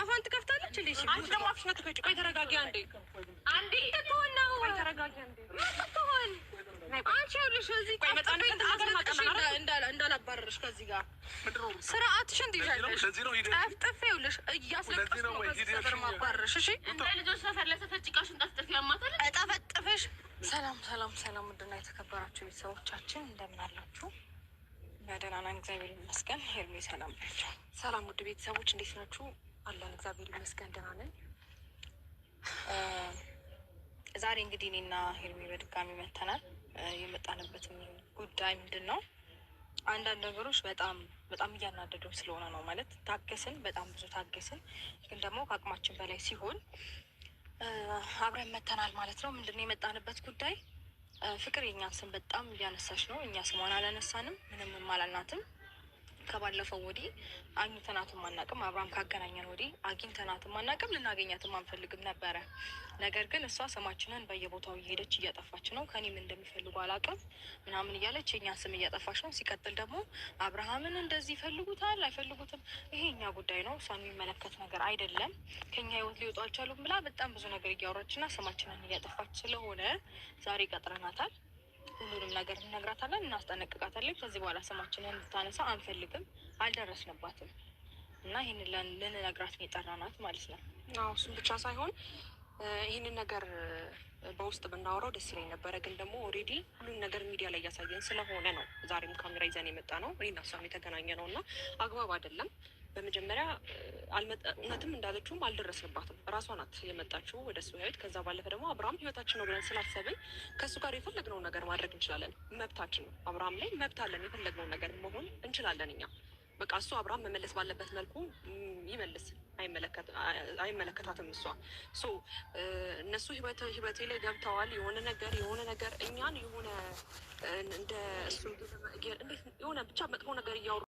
አሁን ትከፍታለች እንዴ? እሺ አንቺ ደግሞ አፍሽን አትከፍቺ። ቆይ ተረጋጊ አንዴ አንዴ ተቆል ነው። ቆይ ተረጋጊ አንዴ ተቆል። አንቺ ያለሽ እዚህ ቆይ መጣን እንዳላባረርሽ ከዚህ ጋር ስርዓትሽን ትይዣለሽ። ጠፍጥፍ ይኸውልሽ እያስለቀስኩ ነው ከዚህ ጋር ማባረርሽ። እሺ እንደ ልጆች ተፈለሰፈች ጭቃሽን ጠፍጥፍ ያማታል ጠፈጥፍሽ። ሰላም ሰላም ሰላም። ምንድን ነው የተከበራችሁ ቤተሰቦቻችን እንደምን አላችሁ? ደህና ነን እግዚአብሔር ይመስገን። ሄርሜ ሰላም ናቸው። ሰላም ውድ ቤተሰቦች እንዴት ናችሁ? አለን እግዚአብሔር ይመስገን ደህና ነን። ዛሬ እንግዲህ እኔና ሄርሜ በድጋሚ መተናል። የመጣንበትም ጉዳይ ምንድን ነው? አንዳንድ ነገሮች በጣም እያናደደው ስለሆነ ነው። ማለት ታገስን፣ በጣም ብዙ ታገስን፣ ግን ደግሞ ከአቅማችን በላይ ሲሆን አብረን መተናል ማለት ነው። ምንድን ነው የመጣንበት ጉዳይ? ፍቅር የኛን ስም በጣም እያነሳች ነው። እኛ ስሟን አላነሳንም፣ ምንም አላልናትም። ከባለፈው ወዲህ አግኝተናትም አናውቅም። አብርሃም ካገናኘን ወዲህ አግኝተናትም አናውቅም፣ ልናገኛትም አንፈልግም ነበረ። ነገር ግን እሷ ስማችንን በየቦታው እየሄደች እያጠፋች ነው። ከኔም እንደሚፈልጉ አላውቅም ምናምን እያለች የኛን ስም እያጠፋች ነው። ሲቀጥል ደግሞ አብርሃምን እንደዚህ ይፈልጉታል አይፈልጉትም፣ ይሄ እኛ ጉዳይ ነው፣ እሷን የሚመለከት ነገር አይደለም። ከኛ ህይወት ሊወጡ አልቻሉም ብላ በጣም ብዙ ነገር እያወራችና ስማችንን እያጠፋች ስለሆነ ዛሬ ቀጥረናታል። ሁሉንም ነገር እንነግራታለን፣ እናስጠነቅቃታለን። ከዚህ በኋላ ስማችንን እንድታነሳ አንፈልግም፣ አልደረስንባትም እና ይህንን ልንነግራት ነው የጠራናት ማለት ነው። አዎ እሱም ብቻ ሳይሆን ይህንን ነገር በውስጥ ብናወራው ደስ ይለኝ ነበረ፣ ግን ደግሞ ኦልሬዲ ሁሉን ነገር ሚዲያ ላይ እያሳየን ስለሆነ ነው ዛሬም ካሜራ ይዘን የመጣ ነው። እኔና እሷም የተገናኘ ነው እና አግባብ አይደለም። በመጀመሪያ እውነትም እንዳለችውም አልደረስንባትም። እራሷ ናት የመጣችው ወደ እሱ ህይወት። ከዛ ባለፈ ደግሞ አብርሃም ህይወታችን ነው ብለን ስላሰብን ከእሱ ጋር የፈለግነውን ነገር ማድረግ እንችላለን። መብታችን ነው። አብርሃም ላይ መብት አለን። የፈለግነውን ነገር መሆን እንችላለን እኛ። በቃ እሱ አብርሃም መመለስ ባለበት መልኩ ይመልስ። አይመለከታትም እሷ። እነሱ ህይወቴ ላይ ገብተዋል። የሆነ ነገር እኛን የሆነ እንደ እሱ የሆነ ብቻ መጥፎ ነገር እያወሩ